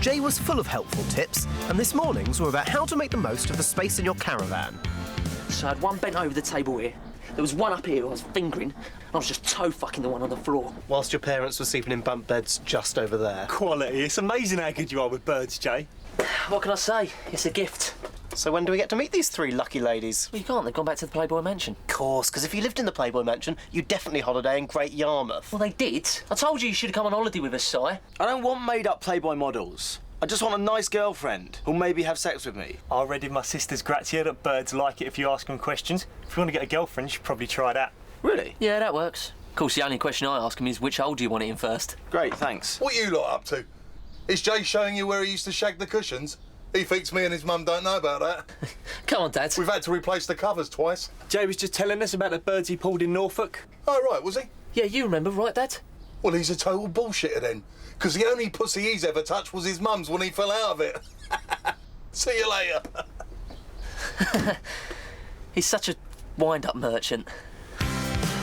Jay was full of helpful tips, and this morning's were about how to make the most of the space in your caravan. So I had one bent over the table here. There was one up here who I was fingering, and I was just toe-fucking the one on the floor. Whilst your parents were sleeping in bunk beds just over there. Quality. It's amazing how good you are with birds, Jay. What can I say? It's a gift. So when do we get to meet these three lucky ladies? Well, you can't. They've gone back to the Playboy Mansion. Of course, because if you lived in the Playboy Mansion, you'd definitely holiday in Great Yarmouth. Well, they did. I told you should have come on holiday with us, Si. I don't want made-up Playboy models. I just want a nice girlfriend who'll maybe have sex with me. I read in my sister's Grazia that birds like it if you ask them questions. If you want to get a girlfriend, you should probably try that. Really? Yeah, that works. Of course, the only question I ask him is which hole do you want it in first? Great, thanks. What you lot up to? Is Jay showing you where he used to shag the cushions? He thinks me and his mum don't know about that. Come on, Dad. We've had to replace the covers twice. Jay was just telling us about the birds he pulled in Norfolk. Oh, right, was he? Yeah, you remember, right, Dad? Well, he's a total bullshitter then. Because the only pussy he's ever touched was his mum's when he fell out of it. See you later. He's such a wind-up merchant.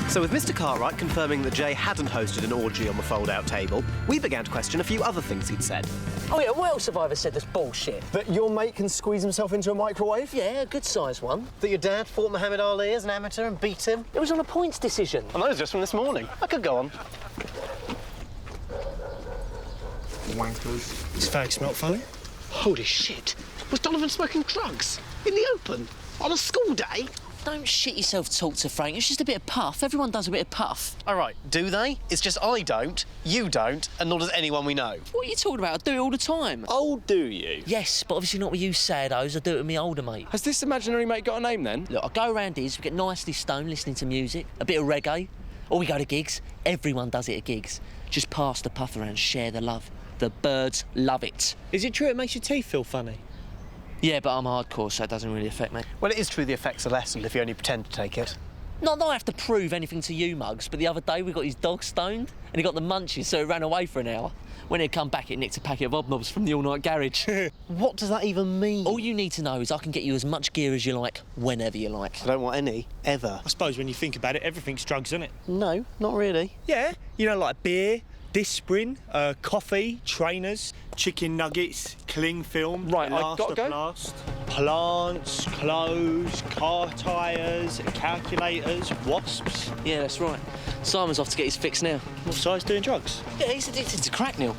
So with Mr. Cartwright confirming that Jay hadn't hosted an orgy on the fold-out table, we began to question a few other things he'd said. Oh, yeah, what else have I ever said that's bullshit? That your mate can squeeze himself into a microwave? Yeah, a good-sized one. That your dad fought Muhammad Ali as an amateur and beat him. It was on a points decision. And those just from this morning. I could go on. Wankers. His fag smelt funny. Holy shit. Was Donovan smoking drugs? In the open? On a school day? Don't shit yourself, talk to Frank. It's just a bit of puff. Everyone does a bit of puff. All right, do they? It's just I don't, you don't, and nor does anyone we know. What are you talking about? I do it all the time. Oh, do you? Yes, but obviously not with you saddos. I do it with my older mate. Has this imaginary mate got a name then? Look, I go around his, we get nicely stoned listening to music, a bit of reggae, or we go to gigs. Everyone does it at gigs. Just pass the puff around, share the love. The birds love it. Is it true it makes your teeth feel funny? Yeah, but I'm hardcore, so it doesn't really affect me. Well, it is true the effects are lessened if you only pretend to take it. Not that I have to prove anything to you, Muggs, but the other day we got his dog stoned and he got the munchies, so he ran away for an hour. When he'd come back, it nicked a packet of hobnobs from the all-night garage. What does that even mean? All you need to know is I can get you as much gear as you like, whenever you like. I don't want any, ever. I suppose when you think about it, everything's drugs, isn't it? No, not really. Yeah, you know, like beer, Disprin, coffee, trainers, chicken nuggets, cling film, Right, I've got to go. Blast, plants, clothes, car tyres, calculators, wasps. Yeah, that's right. Simon's off to get his fix now. What size doing drugs? Yeah, he's addicted to crack, Neil.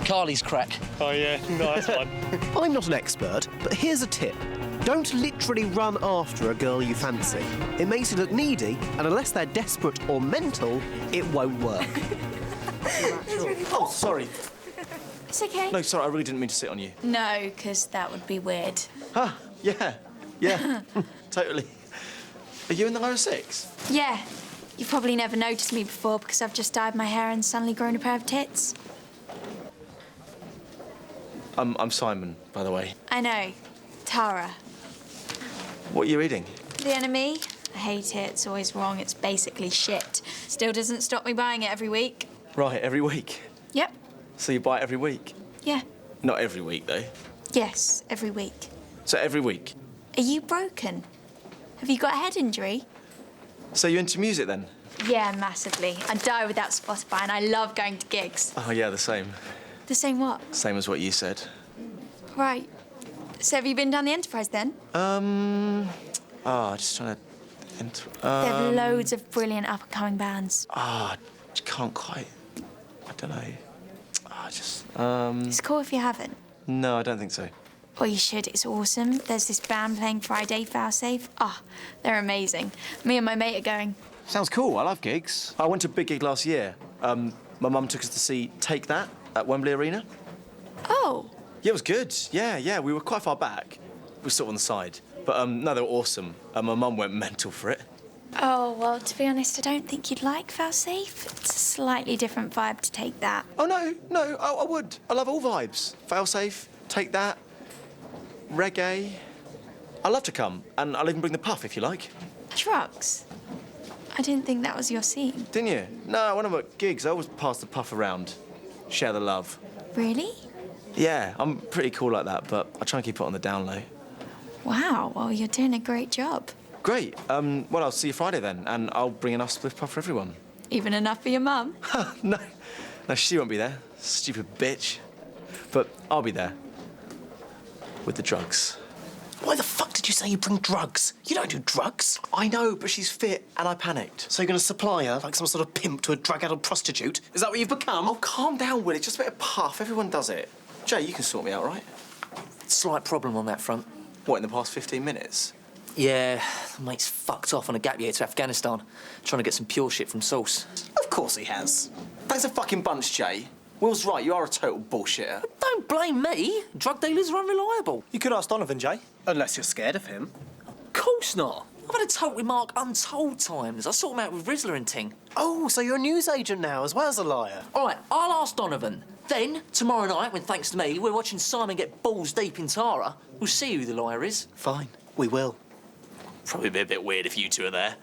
Carly's crack. Oh yeah, nice one. I'm not an expert, but here's a tip. Don't literally run after a girl you fancy. It makes you look needy, and unless they're desperate or mental, it won't work. Oh, sorry. It's okay. No, sorry, I really didn't mean to sit on you. No, because that would be weird. Huh, yeah, totally. Are you in the lower six? Yeah. You've probably never noticed me before because I've just dyed my hair and suddenly grown a pair of tits. I'm Simon, by the way. I know. Tara. What are you reading? The Enemy. I hate it. It's always wrong. It's basically shit. Still doesn't stop me buying it every week. Right, every week? Yep. So you buy it every week? Yeah. Not every week, though. Yes, every week. So every week? Are you broken? Have you got a head injury? So you're into music, then? Yeah, massively. I die without Spotify and I love going to gigs. Oh, yeah, the same. The same what? Same as what you said. Right. So have you been down the Enterprise then? Just trying to... They have loads of brilliant up-and-coming bands. Can't quite... I don't know. It's cool if you haven't. No, I don't think so. Well, you should. It's awesome. There's this band playing Friday, Failsafe. They're amazing. Me and my mate are going. Sounds cool. I love gigs. I went to a big gig last year. My mum took us to see Take That at Wembley Arena. Oh. Yeah, it was good. Yeah. We were quite far back. We were sort of on the side. But, no, they were awesome. My mum went mental for it. Oh, well, to be honest, I don't think you'd like Failsafe. It's a slightly different vibe to Take That. Oh, no, I would. I love all vibes. Failsafe, Take That, reggae. I'd love to come, and I'll even bring the puff if you like. Drugs? I didn't think that was your scene. Didn't you? No, when I'm at gigs, I always pass the puff around. Share the love. Really? Yeah, I'm pretty cool like that, but I try and keep it on the down low. Wow, well, you're doing a great job. Great. Well, I'll see you Friday then, and I'll bring enough split puff for everyone. Even enough for your mum? No, she won't be there. Stupid bitch. But I'll be there. With the drugs. Why the fuck did you say you bring drugs? You don't do drugs. I know, but she's fit and I panicked. So you're going to supply her like some sort of pimp to a drug-addled prostitute? Is that what you've become? Oh, calm down, Will. It's just a bit of puff. Everyone does it. Jay, you can sort me out, right? Slight problem on that front. What, in the past 15 minutes? Yeah, the mate's fucked off on a gap year to Afghanistan, trying to get some pure shit from source. Of course he has. Thanks a fucking bunch, Jay. Will's right, you are a total bullshitter. Don't blame me. Drug dealers are unreliable. You could ask Donovan, Jay. Unless you're scared of him. Of course not. I've had a talk with Mark untold times. I sort him out with Rizzler and ting. Oh, so you're a newsagent now as well as a liar. All right, I'll ask Donovan. Then, tomorrow night, when thanks to me, we're watching Simon get balls deep in Tara, we'll see who the liar is. Fine, we will. Probably be a bit weird if you two are there.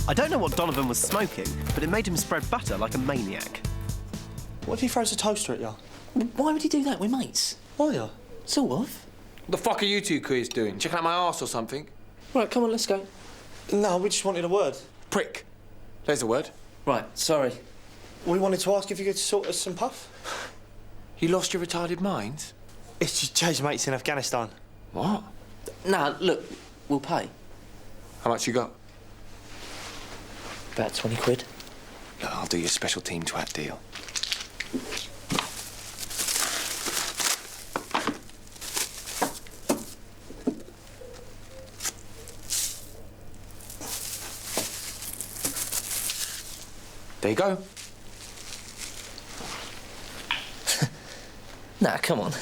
I don't know what Donovan was smoking, but it made him spread butter like a maniac. What if he throws a toaster at you? Why would he do that? We're mates. Are you? Sort of. What the fuck are you two queers doing? Checking out my arse or something? Right, come on, let's go. No, we just wanted a word. Prick. There's a word. Right, sorry. We wanted to ask if you could sort us some puff. You lost your retarded mind? It's just Jay's mates in Afghanistan. What? Nah, look, we'll pay. How much you got? About 20 quid. Look, I'll do your special team twat deal. There you go. Nah, come on.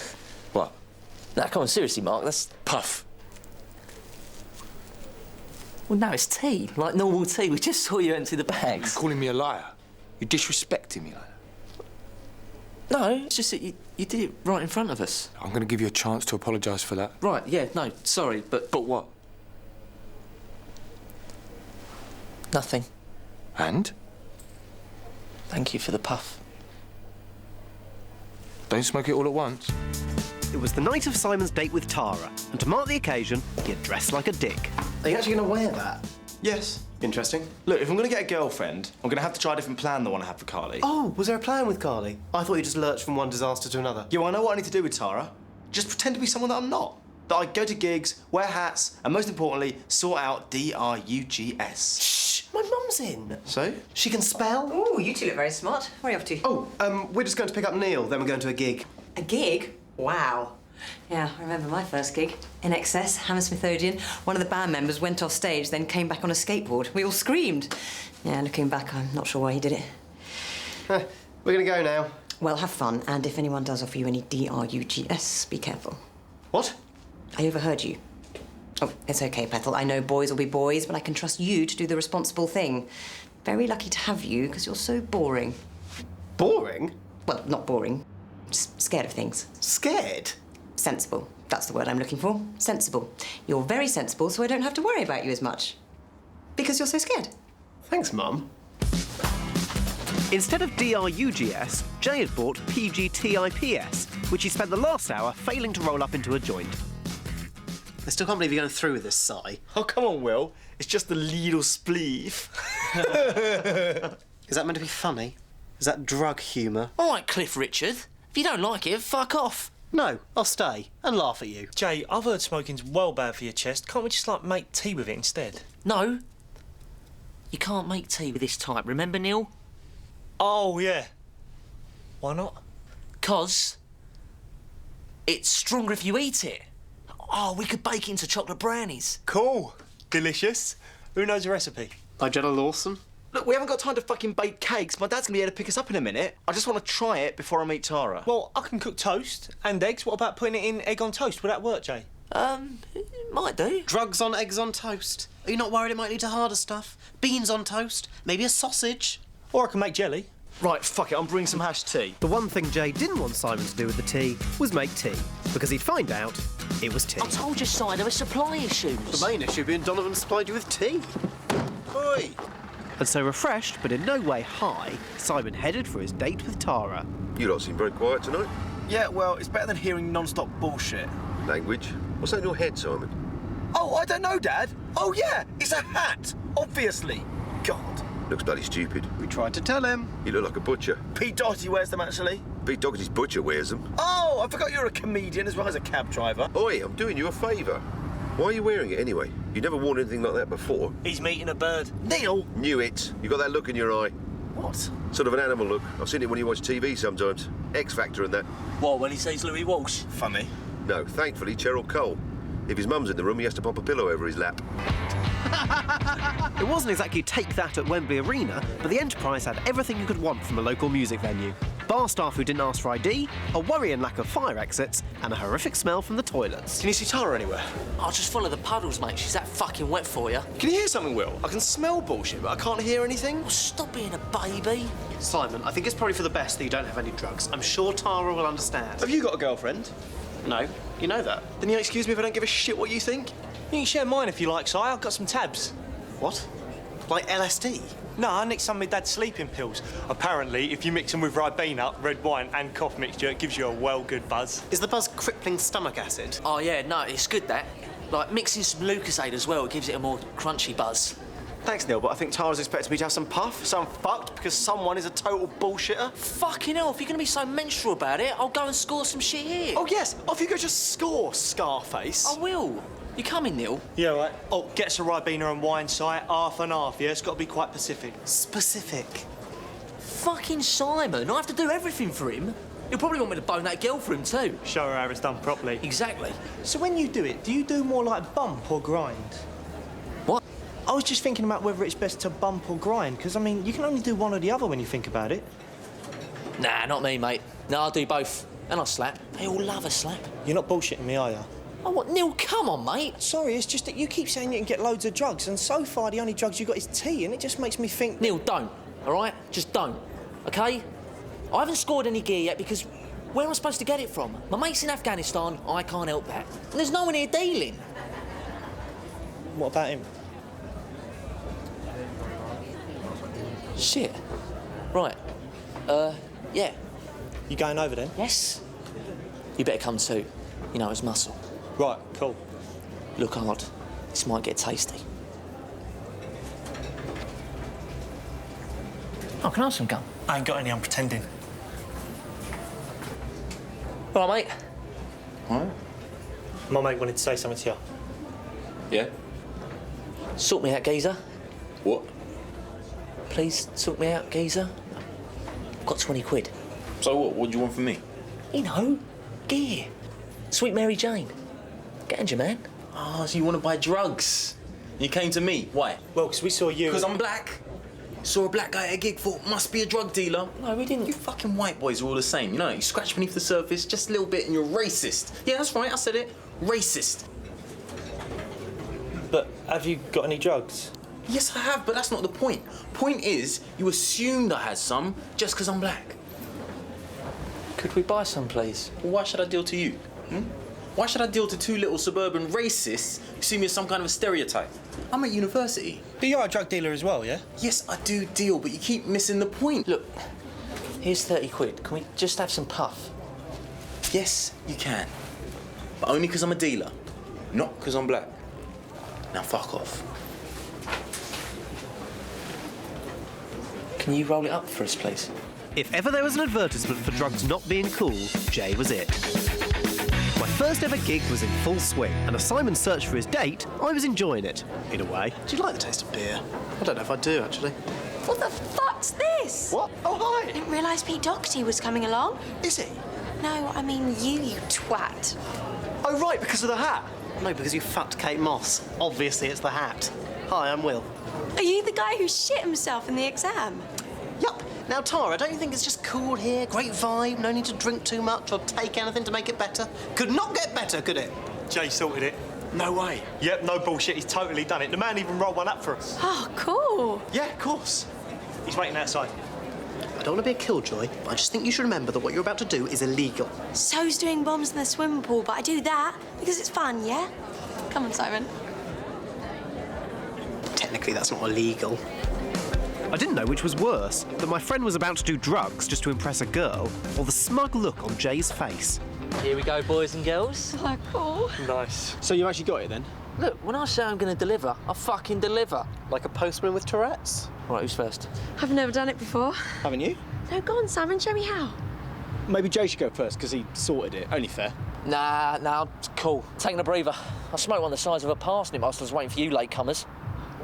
What? Nah, come on, seriously, Mark, that's... Puff. Well, no, it's tea, like normal tea. We just saw you empty the You're bags. calling me a liar. You're disrespecting me like that. No, it's just that you did it right in front of us. I'm going to give you a chance to apologise for that. Right, yeah, no, sorry, but... But what? Nothing. And? Thank you for the puff. Don't smoke it all at once. It was the night of Simon's date with Tara, and to mark the occasion, he had dressed like a dick. Are you actually going to wear that? Yes. Interesting. Look, if I'm going to get a girlfriend, I'm going to have to try a different plan than the one I had for Carly. Oh, was there a plan with Carly? I thought you just lurched from one disaster to another. Yeah, well, I know what I need to do with Tara. Just pretend to be someone that I'm not. That I go to gigs, wear hats, and most importantly, sort out drugs. Shh, my mum's in. So? She can spell. Oh, you two look very smart. Where are you off to? Oh, we're just going to pick up Neil, then we're going to a gig. A gig? Wow. Yeah, I remember my first gig. In Excess, Hammersmith Odeon. One of the band members went off stage, then came back on a skateboard. We all screamed. Yeah, looking back, I'm not sure why he did it. We're going to go now. Well, have fun, and if anyone does offer you any drugs, be careful. What? I overheard you. Oh, it's okay, Pethel. I know boys will be boys, but I can trust you to do the responsible thing. Very lucky to have you, because you're so boring. Boring? Well, not boring. Just scared of things. Scared? Sensible. That's the word I'm looking for. Sensible. You're very sensible, so I don't have to worry about you as much. Because you're so scared. Thanks, Mum. Instead of drugs, Jay had bought pgtips, which he spent the last hour failing to roll up into a joint. I still can't believe you're going through with this, Si. Oh, come on, Will. It's just a little spleef. Is that meant to be funny? Is that drug humour? All right, Cliff Richard. If you don't like it, fuck off. No, I'll stay and laugh at you. Jay, I've heard smoking's well bad for your chest. Can't we just, like, make tea with it instead? No. You can't make tea with this type, remember, Neil? Oh, yeah. Why not? 'Cause it's stronger if you eat it. Oh, we could bake it into chocolate brownies. Cool. Delicious. Who knows the recipe? By Jenna Lawson? Look, we haven't got time to fucking bake cakes. My dad's going to be able to pick us up in a minute. I just want to try it before I meet Tara. Well, I can cook toast and eggs. What about putting it in egg on toast? Would that work, Jay? It might do. Drugs on eggs on toast. Are you not worried it might lead to harder stuff? Beans on toast? Maybe a sausage? Or I can make jelly. Right, fuck it. I'm bringing some hash tea. The one thing Jay didn't want Simon to do with the tea was make tea, because he'd find out it was tea. I told you, Si, there were supply issues. The main issue being Donovan supplied you with tea. Oi! And so refreshed, but in no way high, Simon headed for his date with Tara. You lot seem very quiet tonight. Yeah, well, it's better than hearing non-stop bullshit. Language? What's that in your head, Simon? Oh, I don't know, Dad. Oh, yeah, it's a hat. Obviously. God. Looks bloody stupid. We tried to tell him. You look like a butcher. Pete Doherty wears them, actually. Pete Doherty's butcher wears them. Oh, I forgot you're a comedian as well as a cab driver. Oi, I'm doing you a favour. Why are you wearing it anyway? You never worn anything like that before. He's meeting a bird. Neil! Knew it. You got that look in your eye. What? Sort of an animal look. I've seen it when you watch TV sometimes. X Factor and that. What, when he says Louis Walsh? Funny. No, thankfully, Cheryl Cole. If his mum's in the room, he has to pop a pillow over his lap. It wasn't exactly take that at Wembley Arena, but the Enterprise had everything you could want from a local music venue. Bar staff who didn't ask for ID, a worrying lack of fire exits, and a horrific smell from the toilets. Can you see Tara anywhere? I'll just follow the puddles, mate. She's that fucking wet for you. Can you hear something, Will? I can smell bullshit, but I can't hear anything. Oh, stop being a baby. Simon, I think it's probably for the best that you don't have any drugs. I'm sure Tara will understand. Have you got a girlfriend? No, you know that. Then you excuse me if I don't give a shit what you think? You can share mine if you like, Si. I've got some tabs. What? Like LSD? No, I nicked some of my dad's sleeping pills. Apparently, if you mix them with Ribena, red wine and cough mixture, it gives you a well good buzz. Is the buzz crippling stomach acid? Oh, yeah, no, it's good, that. Like, mixing some Lucozade as well, it gives it a more crunchy buzz. Thanks, Neil, but I think Tara's expecting me to have some puff, so I'm fucked because someone is a total bullshitter. Fucking hell, if you're going to be so menstrual about it, I'll go and score some shit here. Oh, yes, off you go, just score, Scarface. I will. You coming, Neil? Yeah, right. Oh, get us a Ribena and wine, Si. Half and half, yeah? It's got to be quite Pacific. Specific. Fucking Simon, I have to do everything for him. He'll probably want me to bone that girl for him too. Show her how it's done properly. Exactly. So when you do it, do you do more like bump or grind? What? I was just thinking about whether it's best to bump or grind, because, I mean, you can only do one or the other when you think about it. Nah, not me, mate. No, I'll do both. And I'll slap. They all love a slap. You're not bullshitting me, are you? Oh, what? Neil, come on, mate. Sorry, it's just that you keep saying you can get loads of drugs, and so far the only drugs you got is tea, and it just makes me think... Neil, don't, all right? Just don't, OK? I haven't scored any gear yet because where am I supposed to get it from? My mate's in Afghanistan, I can't help that. And there's no one here dealing. What about him? Shit. Right. Yeah. You going over then? Yes. You better come too. You know, his muscle. Right, cool. Look hard. This might get tasty. Oh, can I have some gum? I ain't got any, I'm pretending. All right, mate. All right. My mate wanted to say something to you. Yeah? Sort me out, geezer. What? Please sort me out, geezer. I've got 20 quid. So what do you want from me? You know, gear. Sweet Mary Jane. Get you, man. Oh, so you want to buy drugs? You came to me. Why? Well, because we saw you... Because I'm black. Saw a black guy at a gig, thought, must be a drug dealer. No, we didn't. You fucking white boys are all the same. You know, you scratch beneath the surface just a little bit and you're racist. Yeah, that's right, I said it. Racist. But have you got any drugs? Yes, I have, but that's not the point. Point is, you assumed I had some just because I'm black. Could we buy some, please? Well, why should I deal to you? Why should I deal to two little suburban racists who see me as some kind of a stereotype? I'm at university. But you're a drug dealer as well, yeah? Yes, I do deal, but you keep missing the point. Look, here's 30 quid. Can we just have some puff? Yes, you can. But only because I'm a dealer, not because I'm black. Now fuck off. Can you roll it up for us, please? If ever there was an advertisement for drugs not being cool, Jay was it. My first ever gig was in full swing, and as Simon searched for his date, I was enjoying it, in a way. Do you like the taste of beer? I don't know if I do, actually. What the fuck's this? What? Oh, hi! I didn't realise Pete Doherty was coming along. Is he? No, I mean you twat. Oh, right, because of the hat. No, because you fucked Kate Moss. Obviously, it's the hat. Hi, I'm Will. Are you the guy who shit himself in the exam? Yup. Now, Tara, don't you think it's just cool here? Great vibe, no need to drink too much or take anything to make it better? Could not get better, could it? Jay sorted it. No way. Yep, no bullshit, he's totally done it. The man even rolled one up for us. Oh, cool. Yeah, of course. He's waiting outside. I don't want to be a killjoy, but I just think you should remember that what you're about to do is illegal. So's doing bombs in the swimming pool, but I do that because it's fun, yeah? Come on, Simon. Technically, that's not illegal. I didn't know which was worse, that my friend was about to do drugs just to impress a girl, or the smug look on Jay's face. Here we go, boys and girls. Oh, cool. Nice. So you actually got it, then? Look, when I say I'm going to deliver, I fucking deliver. Like a postman with Tourette's? Right, who's first? I've never done it before. Haven't you? No, go on, Simon, show me how. Maybe Jay should go first, because he sorted it. Only fair. Nah, it's cool. Taking a breather. I smoked one the size of a parsnip whilst I was waiting for you latecomers.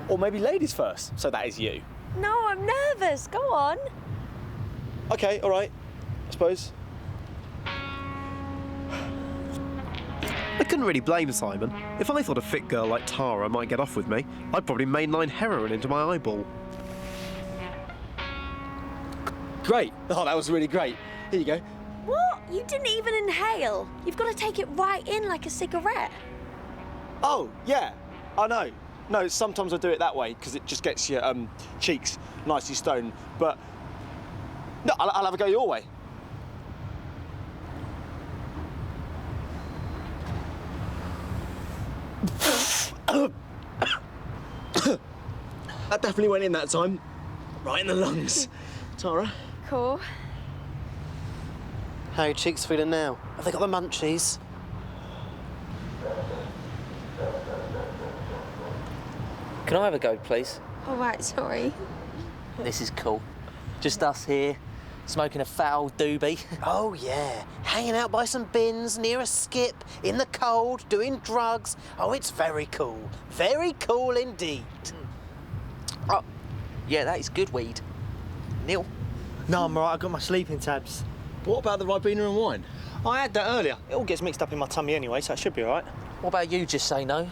Or maybe ladies first, so that is you. No, I'm nervous. Go on. OK, all right, I suppose. I couldn't really blame Simon. If I thought a fit girl like Tara might get off with me, I'd probably mainline heroin into my eyeball. Great. Oh, that was really great. Here you go. What? You didn't even inhale. You've got to take it right in like a cigarette. Oh, yeah, I know. No, sometimes I do it that way, because it just gets your cheeks nicely stoned. But, no, I'll have a go your way. That definitely went in that time. Right in the lungs. Tara? Cool. How are your cheeks feeling now? Have they got the munchies? Can I have a go, please? All right, sorry. This is cool. Just us here, smoking a foul doobie. Oh, yeah. Hanging out by some bins, near a skip, in the cold, doing drugs. Oh, it's very cool. Very cool indeed. Oh, yeah, that is good weed. Neil? No, I'm all right. I got my sleeping tabs. What about the Ribena and wine? I had that earlier. It all gets mixed up in my tummy anyway, so it should be all right. What about you just say no?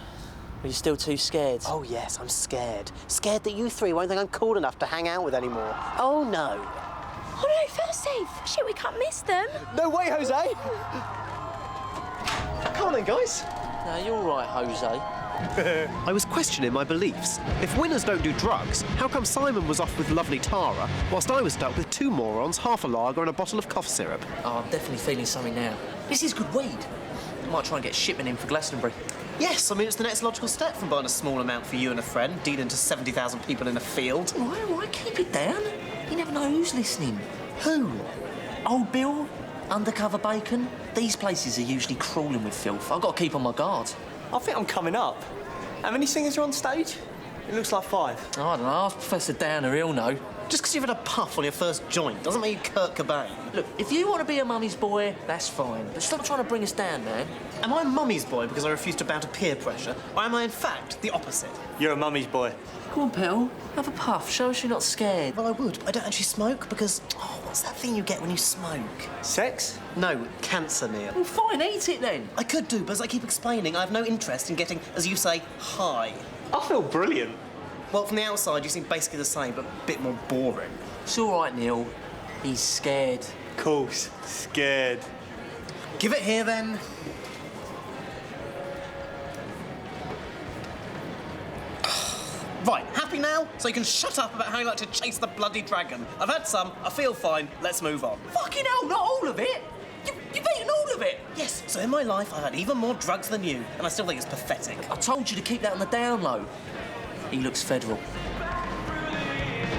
Are you still too scared? Oh, yes, I'm scared. Scared that you three won't think I'm cool enough to hang out with anymore. Oh, no. Oh, no, fail safe. Shit, we can't miss them. No way, Jose! Come on then, guys. No, you're all right, Jose. I was questioning my beliefs. If winners don't do drugs, how come Simon was off with lovely Tara, whilst I was stuck with two morons, half a lager and a bottle of cough syrup? Oh, I'm definitely feeling something now. This is good weed. I might try and get shipment in for Glastonbury. Yes, I mean, it's the next logical step from buying a small amount for you and a friend, dealing to 70,000 people in a field. All right, keep it down. You never know who's listening. Who? Old Bill, Undercover Bacon. These places are usually crawling with filth. I've got to keep on my guard. I think I'm coming up. How many singers are on stage? It looks like 5. I don't know. Ask Professor Downer, he'll know. Just because you've had a puff on your first joint doesn't make you Kurt Cobain. Look, if you want to be a mummy's boy, that's fine. But stop trying to bring us down, man. Am I a mummy's boy because I refuse to bow to peer pressure, or am I, in fact, the opposite? You're a mummy's boy. Come on, pal. Have a puff. Show us you're not scared. Well, I would. I don't actually smoke because... Oh, what's that thing you get when you smoke? Sex? No, cancer, Neil. Well, fine. Eat it, then. I could do, but as I keep explaining, I have no interest in getting, as you say, high. I feel brilliant. Well, from the outside, you seem basically the same, but a bit more boring. It's all right, Neil. He's scared. Course. Scared. Give it here, then. Right, happy now? So you can shut up about how you like to chase the bloody dragon. I've had some, I feel fine, let's move on. Fucking hell, not all of it! You've eaten all of it! Yes, so in my life I've had even more drugs than you, and I still think it's pathetic. I told you to keep that on the down low. He looks federal.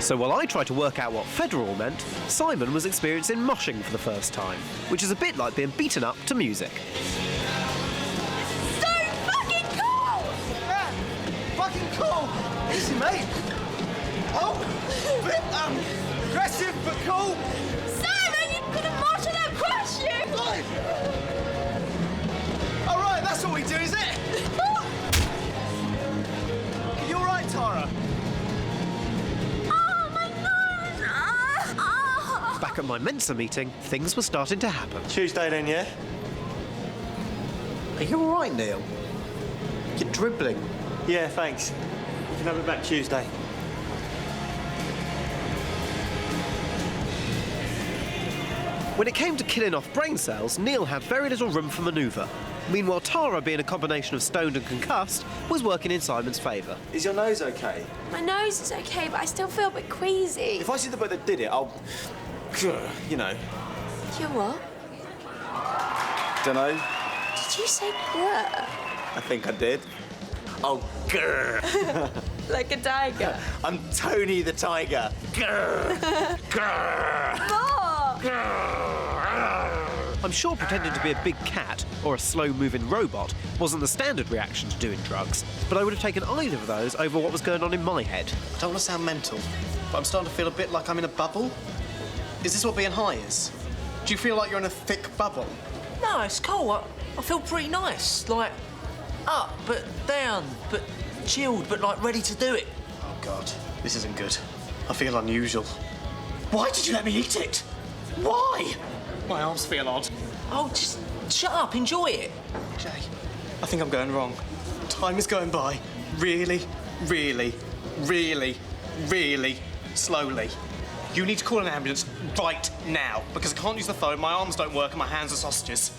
So while I tried to work out what federal meant, Simon was experiencing moshing for the first time, which is a bit like being beaten up to music. So fucking cool! Yeah, fucking cool. Easy, mate. Oh, bit aggressive but cool. Simon, you could have marched without crush you! All right, that's what we do, is it? You all right, Tara? Back at my Mensa meeting, things were starting to happen. Tuesday then, yeah? Are you all right, Neil? You're dribbling. Yeah, thanks. You can have it back Tuesday. When it came to killing off brain cells, Neil had very little room for manoeuvre. Meanwhile, Tara, being a combination of stoned and concussed, was working in Simon's favour. Is your nose okay? My nose is okay, but I still feel a bit queasy. If I see the boat that did it, I'll... You know. You what? Dunno. Did you say grr? I think I did. Oh, grr. Like a tiger. I'm Tony the Tiger. Grr. Grr. More! Grr. I'm sure pretending to be a big cat or a slow-moving robot wasn't the standard reaction to doing drugs, but I would have taken either of those over what was going on in my head. I don't want to sound mental, but I'm starting to feel a bit like I'm in a bubble. Is this what being high is? Do you feel like you're in a thick bubble? No, it's cool. I feel pretty nice. Like, up, but down, but chilled, but, like, ready to do it. Oh, God. This isn't good. I feel unusual. Why did you let me eat it? Why? My arms feel odd. Oh, just shut up. Enjoy it. Jay, I think I'm going wrong. Time is going by really, really, really, really slowly. You need to call an ambulance right now, because I can't use the phone, my arms don't work, and my hands are sausages.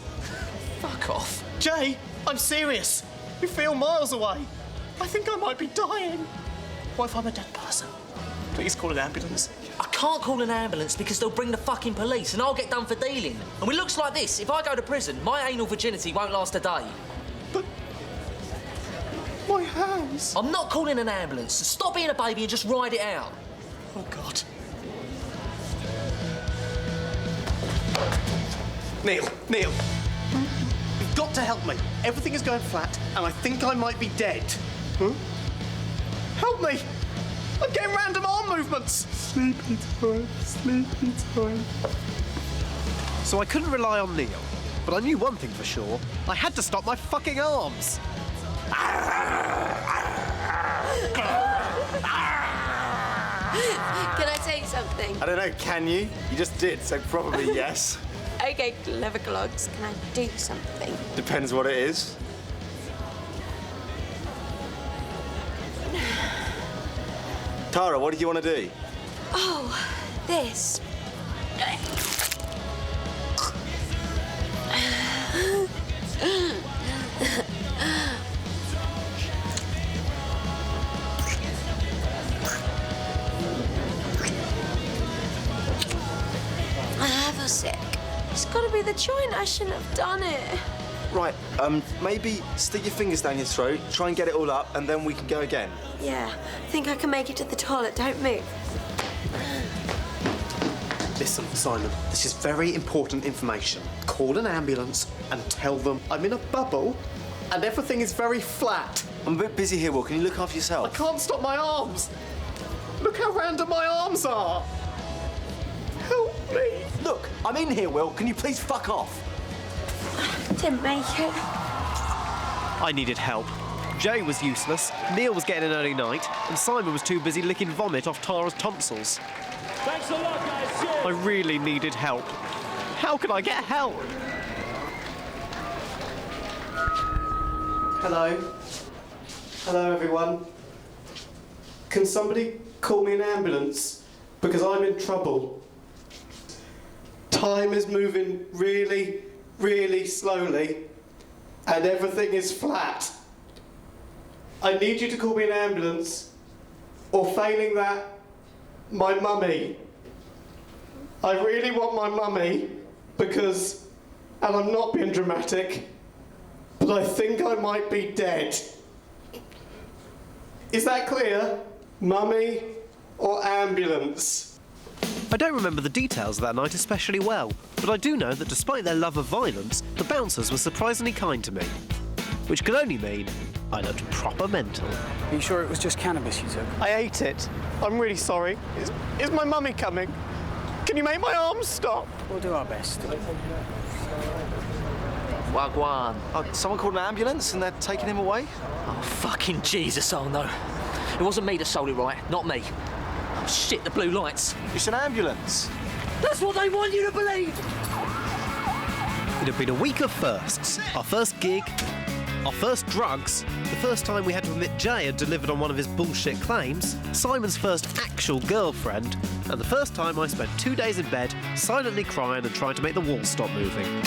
Fuck off. Jay, I'm serious. You feel miles away. I think I might be dying. What if I'm a dead person? Please call an ambulance. I can't call an ambulance because they'll bring the fucking police and I'll get done for dealing. And it looks like this. If I go to prison, my anal virginity won't last a day. But my hands. I'm not calling an ambulance. So stop being a baby and just ride it out. Oh, God. Neil, you've got to help me. Everything is going flat, and I think I might be dead. Huh? Help me! I'm getting random arm movements. Sleepy time. So I couldn't rely on Neil, but I knew one thing for sure. I had to stop my fucking arms. Can I say something? I don't know, can you? You just did, so probably yes. Okay, clever clogs, can I do something? Depends what it is. Tara, what do you want to do? Oh, this. Have a sec. It's got to be the joint. I shouldn't have done it. Right, maybe stick your fingers down your throat, try and get it all up, and then we can go again. Yeah, think I can make it to the toilet. Don't move. Listen, Simon, this is very important information. Call an ambulance and tell them I'm in a bubble and everything is very flat. I'm a bit busy here, Will. Can you look after I yourself? can't stop my arms. Look how random my arms are. Help me. Look, I'm in here, Will. Can you please fuck off? Didn't make it. I needed help. Jay was useless, Neil was getting an early night, and Simon was too busy licking vomit off Tara's tonsils. Thanks a lot, guys. Cheers. I really needed help. How can I get help? Hello. Hello, everyone. Can somebody call me an ambulance? Because I'm in trouble. Time is moving really, really slowly, and everything is flat. I need you to call me an ambulance, or failing that, my mummy. I really want my mummy, because, and I'm not being dramatic, but I think I might be dead. Is that clear? Mummy or ambulance? I don't remember the details of that night especially well, but I do know that despite their love of violence, the bouncers were surprisingly kind to me. Which could only mean I looked proper mental. Are you sure it was just cannabis you took? I ate it. I'm really sorry. Is my mummy coming? Can you make my arms stop? We'll do our best. Wagwan. Oh, someone called an ambulance and they're taking him away? Oh, fucking Jesus, oh no. It wasn't me that sold it right, not me. Oh, shit, the blue lights. It's an ambulance. That's what they want you to believe! It had been a week of firsts. Our first gig, our first drugs, the first time we had to admit Jay had delivered on one of his bullshit claims, Simon's first actual girlfriend, and the first time I spent 2 days in bed, silently crying and trying to make the walls stop moving.